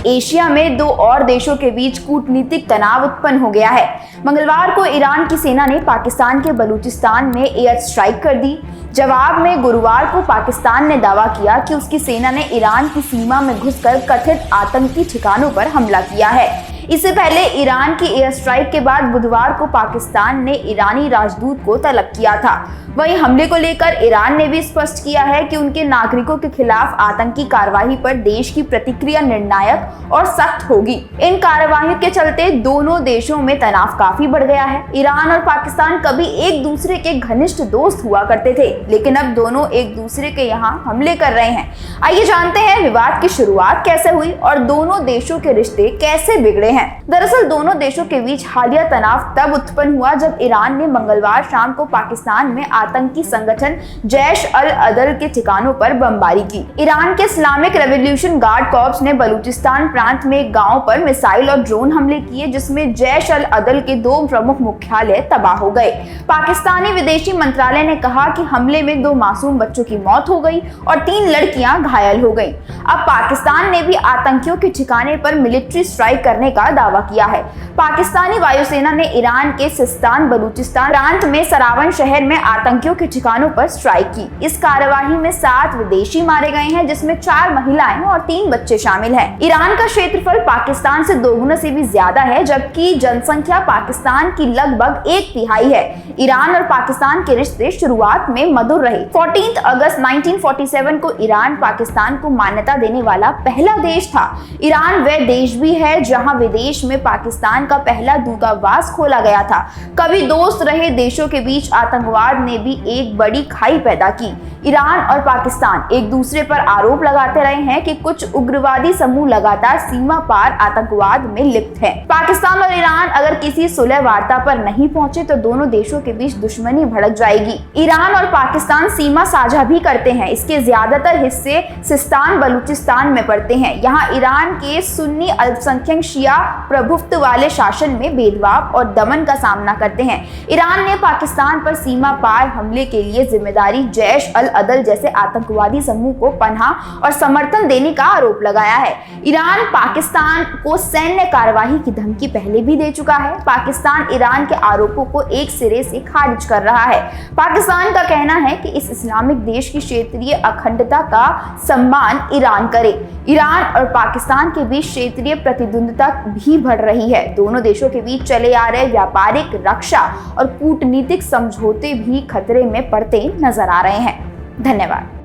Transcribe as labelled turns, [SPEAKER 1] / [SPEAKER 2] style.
[SPEAKER 1] Asia में दो और देशों के बीच कूटनीतिक तनाव उत्पन्न हो गया है। मंगलवार को ईरान की सेना ने पाकिस्तान के बलूचिस्तान में एयर स्ट्राइक कर दी। जवाब में गुरुवार को पाकिस्तान ने दावा किया कि उसकी सेना ने ईरान की सीमा में घुसकर कथित आतंकी ठिकानों पर हमला किया है। इससे पहले ईरान की एयर स्ट्राइक के बाद बुधवार को पाकिस्तान ने ईरानी राजदूत को तलब किया था। वहीं हमले को लेकर ईरान ने भी स्पष्ट किया है कि उनके नागरिकों के खिलाफ आतंकी कार्रवाई पर देश की प्रतिक्रिया निर्णायक और सख्त होगी। इन कार्रवाइयों के चलते दोनों देशों में तनाव काफी बढ़ गया है। ईरान और पाकिस्तान कभी एक दूसरे के घनिष्ठ दोस्त हुआ करते थे, लेकिन अब दोनों एक दूसरे के यहाँ हमले कर रहे हैं। आइए जानते हैं विवाद की शुरुआत कैसे हुई और दोनों देशों के रिश्ते कैसे बिगड़े हैं। दरअसल दोनों देशों के बीच हालिया तनाव तब उत्पन्न हुआ जब ईरान ने मंगलवार शाम को पाकिस्तान में आतंकी संगठन जैश अल अदल के ठिकानों पर बमबारी की। ईरान के इस्लामिक रेवोल्यूशन गार्ड कॉर्प्स ने बलूचिस्तान प्रांत में एक गांव पर मिसाइल और ड्रोन हमले किए, जिसमें जैश अल अदल के दो प्रमुख मुख्यालय तबाह हो गए। पाकिस्तानी विदेशी मंत्रालय ने कहा कि हमले में 2 मासूम बच्चों की मौत हो गई और 3 लड़कियां घायल हो गईं। अब पाकिस्तान ने भी आतंकियों के ठिकाने पर मिलिट्री स्ट्राइक करने का दावा किया है। पाकिस्तानी वायुसेना ने ईरान के सिस्तान बलूचिस्तान प्रांत में सरावन शहर में आतंकियों के ठिकानों पर स्ट्राइक की। इस कार्यवाही में 7 विदेशी मारे गए हैं, जिसमें 4 महिलाएं और 3 बच्चे शामिल हैं। ईरान का क्षेत्रफल पाकिस्तान से 2 गुना से भी ज्यादा है, जबकि जनसंख्या पाकिस्तान की लगभग 1/3 है। ईरान और पाकिस्तान के रिश्ते शुरुआत में मधुर रहे। 14 अगस्त 1947 को ईरान पाकिस्तान को मान्यता देने वाला पहला देश था। ईरान वह देश भी है जहां विदेश में पाकिस्तान का पहला दूतावास खोला गया था। कभी दोस्त रहे देशों के बीच आतंकवाद ने भी एक बड़ी खाई पैदा की। ईरान और पाकिस्तान एक दूसरे पर आरोप लगाते रहे हैं कि कुछ उग्रवादी समूह लगातार सीमा पार आतंकवाद में लिप्त हैं। पाकिस्तान और ईरान अगर किसी सुलह वार्ता पर नहीं पहुंचे तो दोनों देशों के बीच दुश्मनी भड़क जाएगी। ईरान और पाकिस्तान सीमा साझा भी करते हैं। इसके ज्यादातर हिस्से सिस्तान बलूचिस्तान में पड़ते हैं। यहाँ ईरान के सुन्नी अल्पसंख्यक शिया प्रभुत्व वाले शासन में भेदभाव और दमन का सामना करते हैं। ईरान ने पाकिस्तान पर सीमा पार हमले के लिए जिम्मेदारी जैश अल अदल जैसे आतंकवादी समूह को पनाह और समर्थन देने का आरोप लगाया है। ईरान पाकिस्तान को सैन्य कार्यवाही की धमकी पहले भी दे चुका है। पाकिस्तान ईरान के आरोपों को एक सिरे से खारिज कर रहा है। पाकिस्तान का कहना है कि इस इस्लामिक देश की क्षेत्रीय अखंडता का सम्मान ईरान करे। ईरान और पाकिस्तान के बीच क्षेत्रीय प्रतिद्वंद्विता भी बढ़ रही है। दोनों देशों के बीच चले आ रहे व्यापारिक, रक्षा और कूटनीतिक समझौते भी खतरे में पड़ते नजर आ रहे हैं। धन्यवाद।